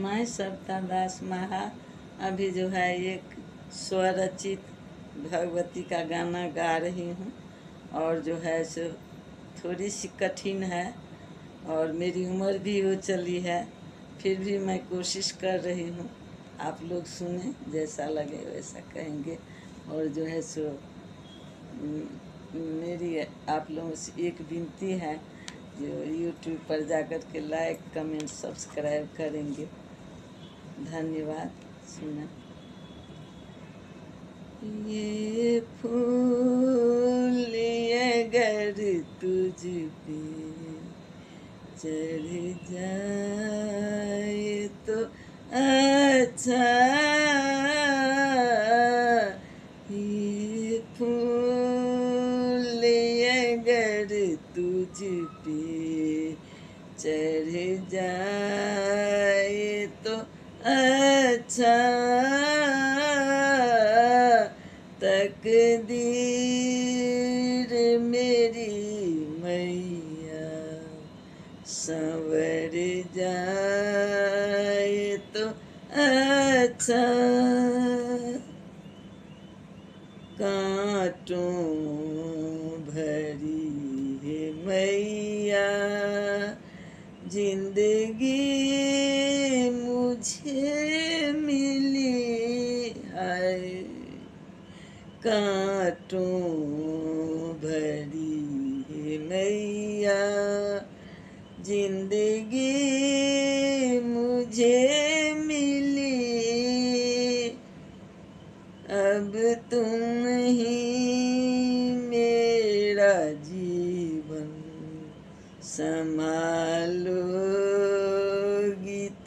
मैं सविता दास महा अभी जो है एक स्वरचित भगवती का गाना गा रही हूँ और जो है सो थोड़ी सी कठिन है और मेरी उम्र भी हो चली है, फिर भी मैं कोशिश कर रही हूँ। आप लोग सुने, जैसा लगे वैसा कहेंगे। और जो है सो मेरी आप लोगों से एक विनती है, जो यूट्यूब पर जाकर के लाइक कमेंट सब्सक्राइब करेंगे। धन्यवाद। सुना। ये फूल अगर तुझ पे चढ़ जाए तो अच्छा, ये फूल अगर तुझ पे चढ़ जाए तो अच्छा, तकदीर मेरी मैया संवर जाए तो अच्छा। कांटों भरी है मैया जिंदगी मुझे मिली है, कांटों भरी है मैया जिंदगी मुझे मिली, अब तुम ही मेरा जीवन संभालोगी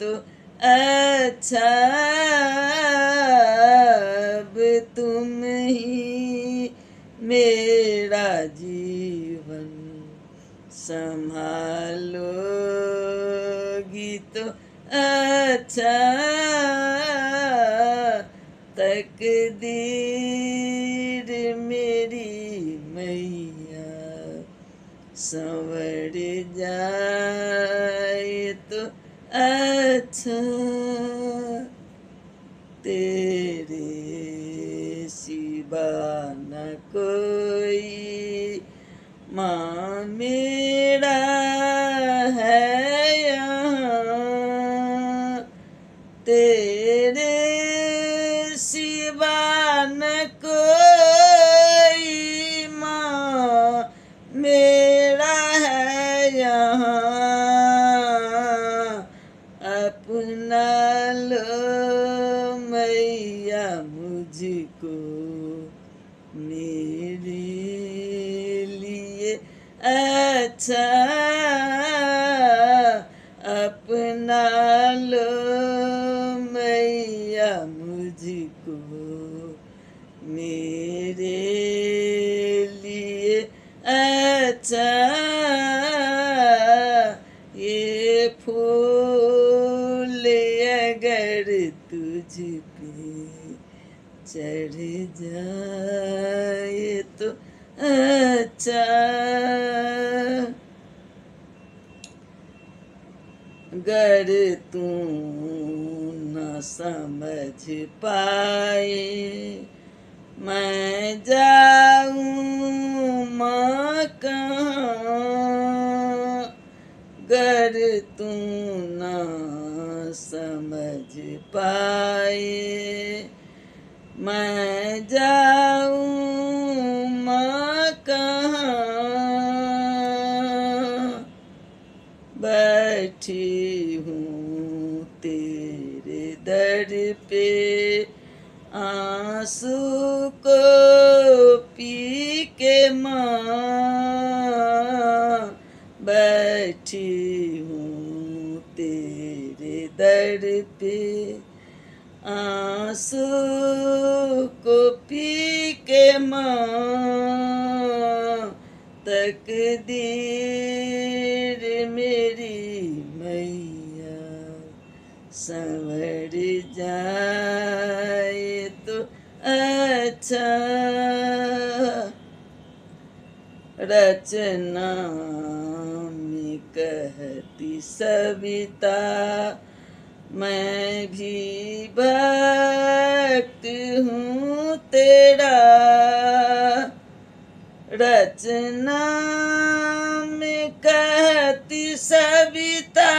तो अच्छा, अब तुम ही मेरा जीवन संभालोगी तो अच्छा, तकदीर मेरी मैया संवर जाए तो अच्छा, तेरे सिवा न कोई माँ मेरा है यहाँ, तेरे सिवा न कोई माँ मेरा है यहाँ, अपना लो मैया मुझको मेरे लिए अच्छा, अपना लो मैया मुझको मेरे लिए अच्छा, ये फूल अगर तुझ पे चढ़ जाए तो अच्छा, गर तू न समझ पाए मैं जाऊँ माँ कहाँ, गर तू न समझ पाए मैं जाऊँ माँ कहाँ, बैठी हूँ तेरे दर पे आंसू को पी के माँ, बैठी हूँ तेरे दर पे आंसू को पी के माँ, तकदीर मेरी मैया संवर जाए तो अच्छा, रचना में कहती सविता मैं भी भक्त हूँ तेरा, रचना में कहती सविता,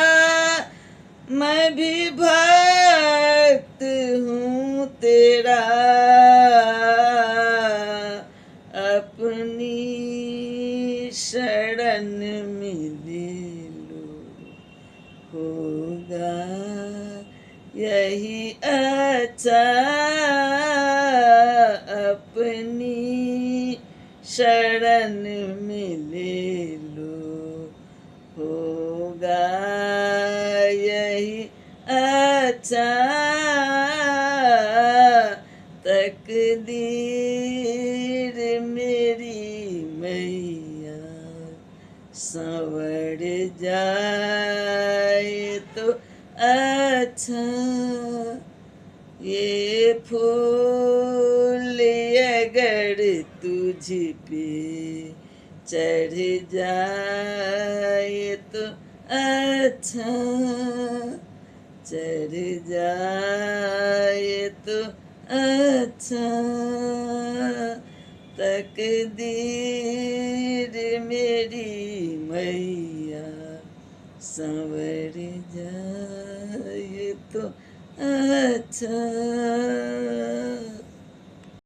मैं भी भक्त हूँ तेरा, अपनी शरण मिली लो, होगा यही अच्छा, अपनी शरण मिले लो, होगा यही अच्छा, तकदीर मेरी मैया संवर जाए तो अच्छा, ये फूल अगर तुझ पे चढ़ जाए तो अच्छा, चढ़ जाए तो अच्छा, तकदीर मेरी मैया संवर जाए तो अच्छा।